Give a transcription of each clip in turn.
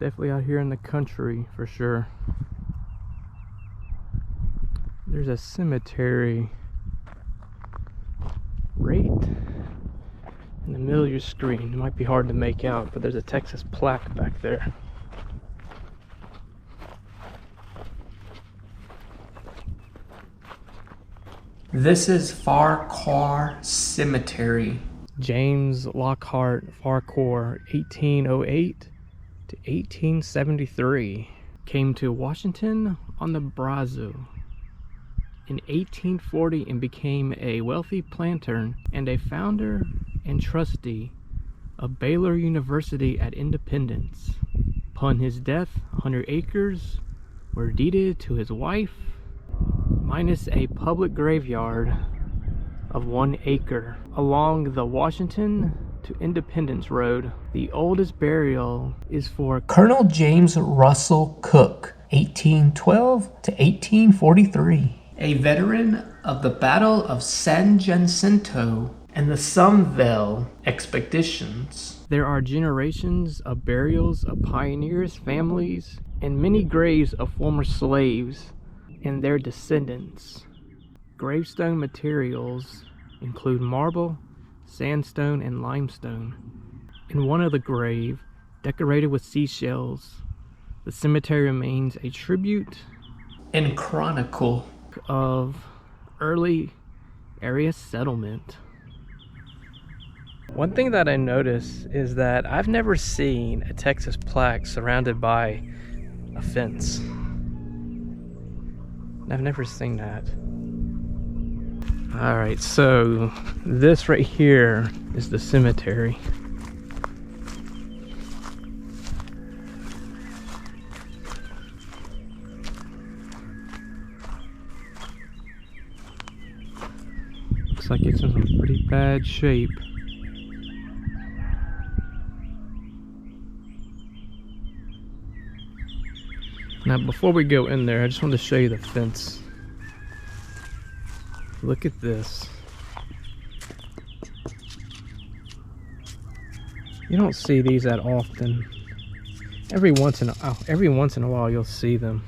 Definitely out here in the country for sure. There's a cemetery right in the middle of your screen. It might be hard to make out, but there's a Texas plaque back there. This is Farquhar Cemetery. James Lockhart Farquhar, 1808 to 1873. Came to Washington on the Brazos in 1840 and became a wealthy planter and a founder and trustee of Baylor University at Independence. Upon his death, 100 acres were deeded to his wife, minus a public graveyard of 1 acre along the Washington to Independence Road. The oldest burial is for Colonel James Russell Cook, 1812 to 1843. A veteran of the Battle of San Jacinto and the Sumville expeditions. There are generations of burials of pioneers, families, and many graves of former slaves and their descendants. Gravestone materials include marble, sandstone, and limestone. In one of the graves, decorated with seashells, the cemetery remains a tribute and chronicle of early area settlement. One thing that I notice is that I've never seen a Texas plaque surrounded by a fence. I've never seen that. Alright, so this right here is the cemetery. Looks like it's in some pretty bad shape. Now before we go in there, I just want to show you the fence. Look at this. You don't see these that often. Every once in a while you'll see them.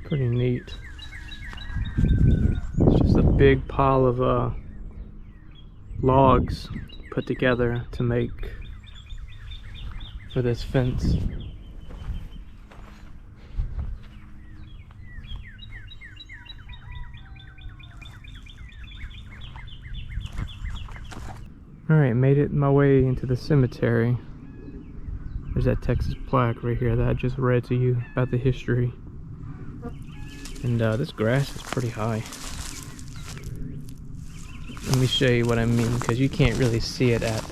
Pretty neat. It's just a big pile of logs put together to make for this fence. Alright, made it my way into the cemetery. There's that Texas plaque right here that I just read to you about the history. And this grass is pretty high. Let me show you what I mean, because you can't really see it at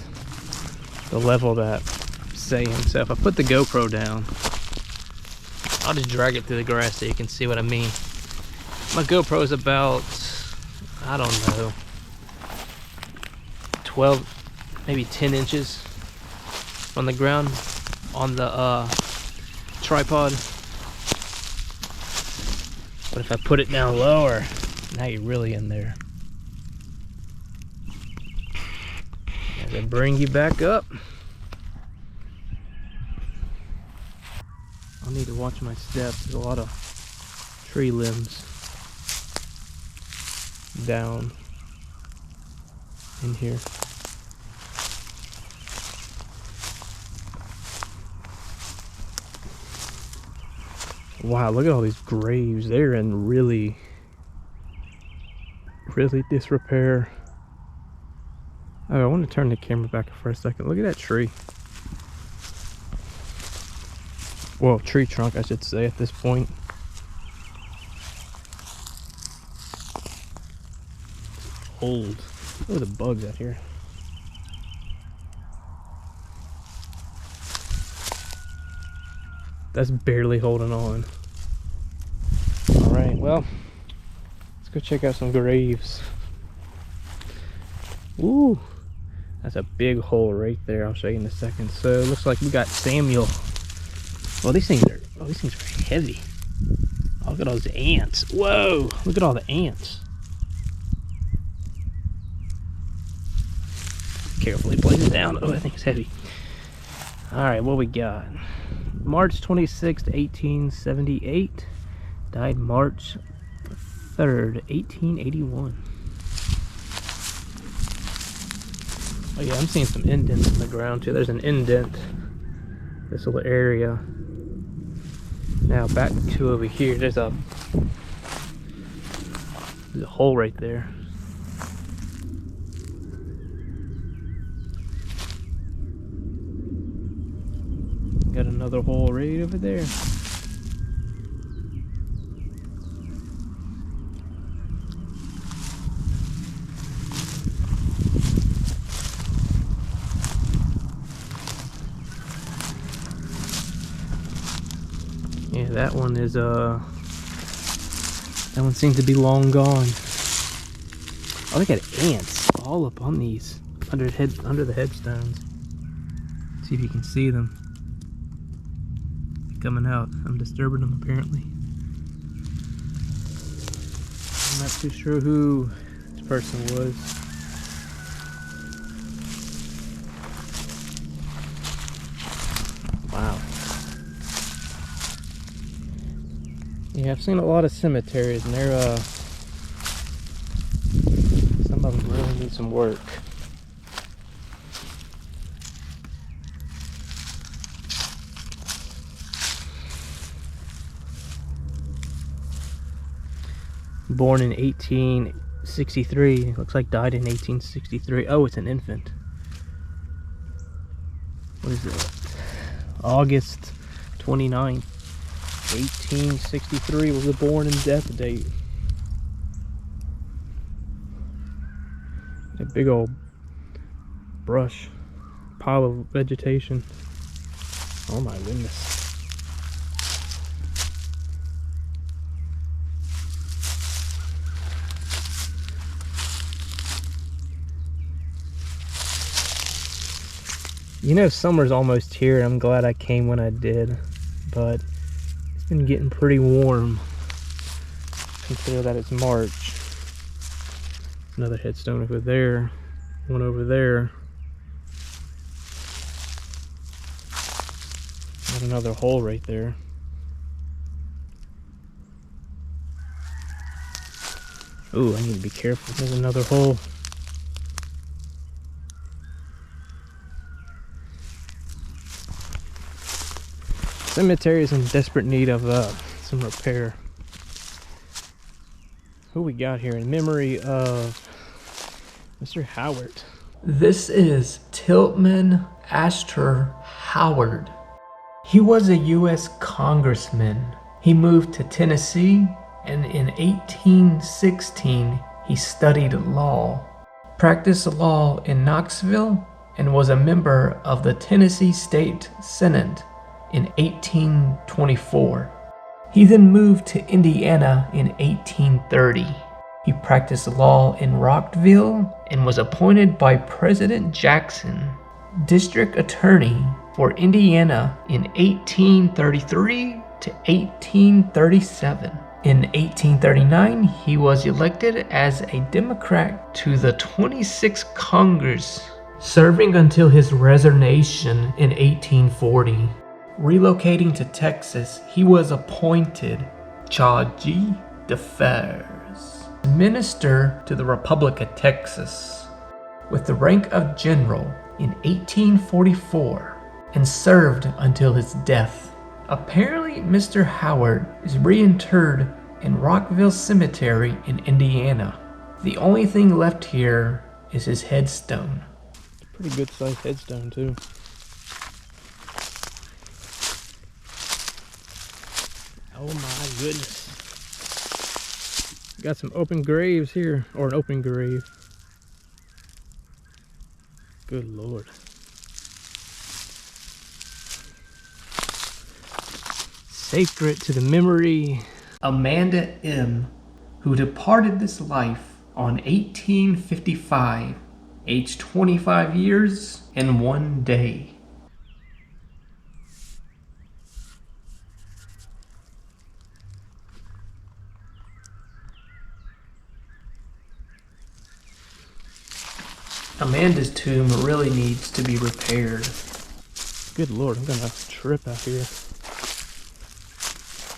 the level that I'm saying. So if I put the GoPro down, I'll just drag it through the grass so you can see what I mean. My GoPro is about, I don't know, 12, maybe 10 inches from the ground on the tripod. But if I put it down lower, now you're really in there. As I bring you back up, I'll need to watch my steps. There's a lot of tree limbs down in here. Wow, look at all these graves. They're in really disrepair. Oh, I want to turn the camera back for a second. Look at that tree. Well, tree trunk, I should say, at this point. It's old. Look at the bugs out here. That's barely holding on. Alright, well, let's go check out some graves. Ooh, that's a big hole right there. I'll show you in a second. So it looks like we got Samuel. Well, these things are heavy. Oh, look at all those ants. Whoa, look at all the ants. Carefully place it down. Oh, that thing's heavy. Alright, what we got? March 26th, 1878. Died March 3rd, 1881. Oh yeah, I'm seeing some indents in the ground too. There's an indent. This little area. Now back to over here. There's a hole right there. Got another hole right over there. Yeah, that one is that one seems to be long gone. Oh, they got ants all up on these under the headstones. Let's see if you can see them coming out. I'm disturbing them apparently. I'm not too sure who this person was. Wow. Yeah, I've seen a lot of cemeteries, and they're some of them really need some work. Born in 1863. Looks like died in 1863. Oh, it's an infant. What is it? August 29th, 1863 was the born and death date. A big old brush pile of vegetation. Oh my goodness. You know, summer's almost here. I'm glad I came when I did, but it's been getting pretty warm. Consider that it's March. Another headstone over there, one over there. Got another hole right there. Ooh, I need to be careful. There's another hole. Cemetery is in desperate need of some repair. Who we got here in memory of Mr. Howard? This is Tilghman Ashurst Howard. He was a U.S. congressman. He moved to Tennessee, and in 1816 he studied law, practiced law in Knoxville, and was a member of the Tennessee State Senate in 1824. He then moved to Indiana in 1830. He practiced law in Rockville and was appointed by President Jackson district attorney for Indiana in 1833 to 1837. In 1839, he was elected as a Democrat to the 26th Congress, serving until his resignation in 1840. Relocating to Texas, he was appointed Charge d'Affaires, Minister to the Republic of Texas, with the rank of general in 1844, and served until his death. Apparently, Mr. Howard is reinterred in Rockville Cemetery in Indiana. The only thing left here is his headstone. Pretty good sized headstone too. Oh my goodness. Got some open graves here, or an open grave. Good Lord. Sacred to the memory Amanda M., who departed this life on 1855, aged 25 years and 1 day. Amanda's tomb really needs to be repaired. Good Lord, I'm gonna trip out here.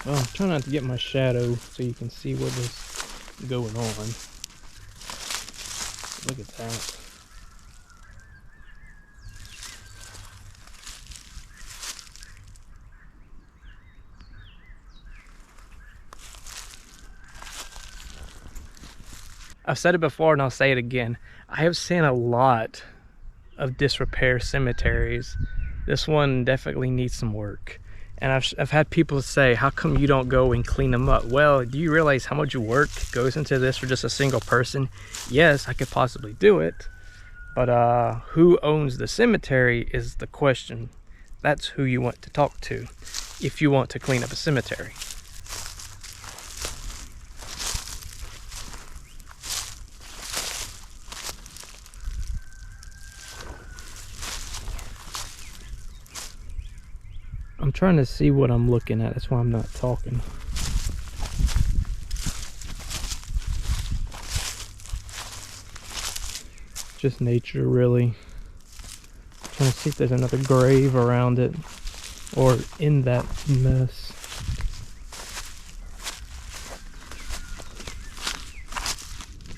Well, I'm trying not to get my shadow so you can see what is going on. Look at that. I've said it before and I'll say it again. I have seen a lot of disrepair cemeteries. This one definitely needs some work. And I've had people say, how come you don't go and clean them up? Well, do you realize how much work goes into this for just a single person? Yes, I could possibly do it. But who owns the cemetery is the question. That's who you want to talk to if you want to clean up a cemetery. I'm trying to see what I'm looking at. That's why I'm not talking. Just nature, really. Trying to see if there's another grave around it or in that mess.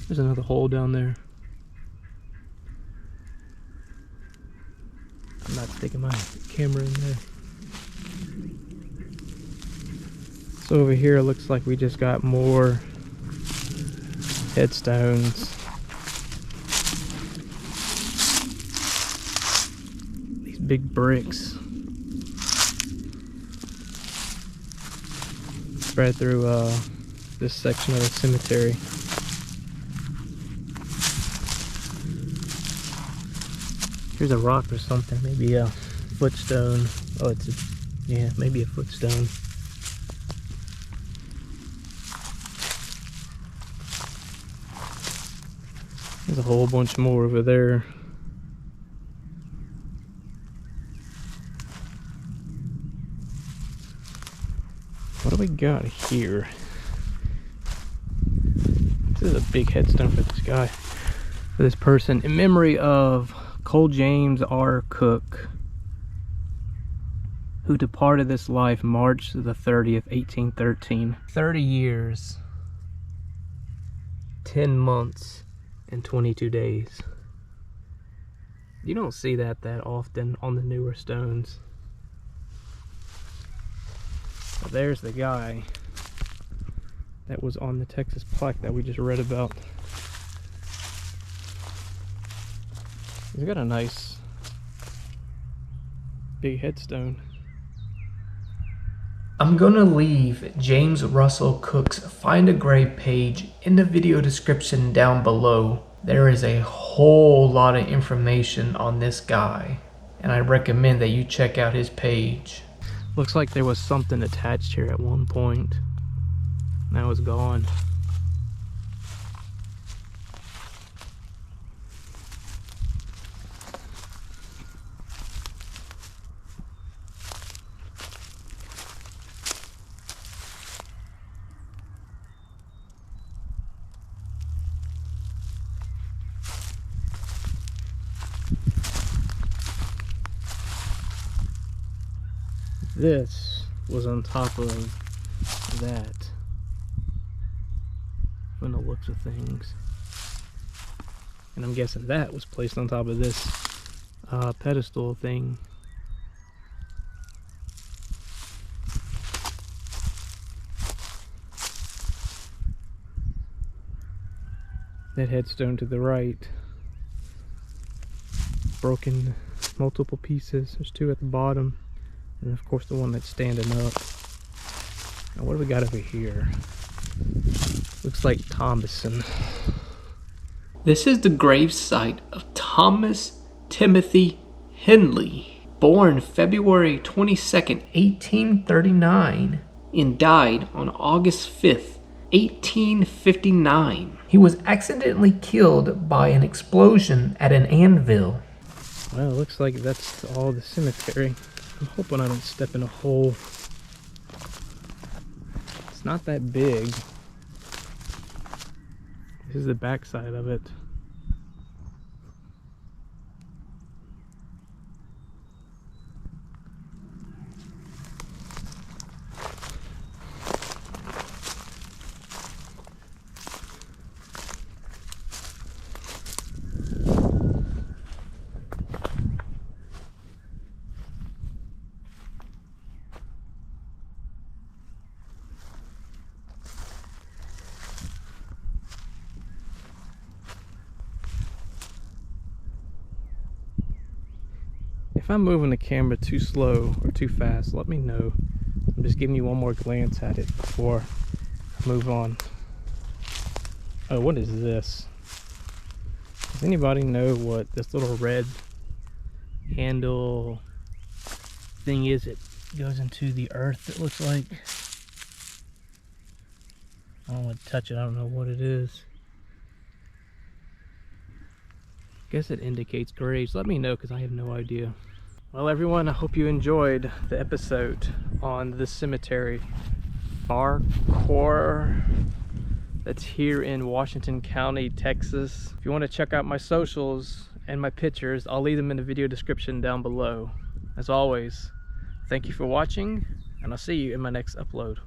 There's another hole down there. I'm not sticking my camera in there. So over here it looks like we just got more headstones. These big bricks spread through this section of the cemetery. Here's a rock or something, maybe a footstone. Oh, yeah, maybe a footstone. There's a whole bunch more over there. What do we got here? This is a big headstone for this guy, for this person, in memory of Cole James R. Cook, who departed this life March the 30th, 1813. 30 years, 10 months, and 22 days. You don't see that often on the newer stones. But there's the guy that was on the Texas plaque that we just read about. He's got a nice big headstone. I'm gonna leave James Russell Cook's Find a Grave page in the video description down below. There is a whole lot of information on this guy, and I recommend that you check out his page. Looks like there was something attached here at one point. Now it's gone. This was on top of that, from the looks of things. And I'm guessing that was placed on top of this pedestal thing. That headstone to the right, broken multiple pieces. There's two at the bottom. And of course the one that's standing up. Now what do we got over here? Looks like Thomason. This is the grave site of Thomas Timothy Henley, born February 22nd, 1839, and died on August 5th, 1859. He was accidentally killed by an explosion at an anvil. Well, it looks like that's all the cemetery. I'm hoping I don't step in a hole. It's not that big. This is the back side of it. If I'm moving the camera too slow or too fast, let me know. I'm just giving you one more glance at it before I move on. Oh, what is this? Does anybody know what this little red handle thing is? It goes into the earth, it looks like. I don't want to touch it. I don't know what it is. I guess it indicates graves. Let me know because I have no idea. Well, everyone, I hope you enjoyed the episode on this cemetery, Farquhar, that's here in Washington County, Texas. If you want to check out my socials and my pictures, I'll leave them in the video description down below. As always, thank you for watching, and I'll see you in my next upload.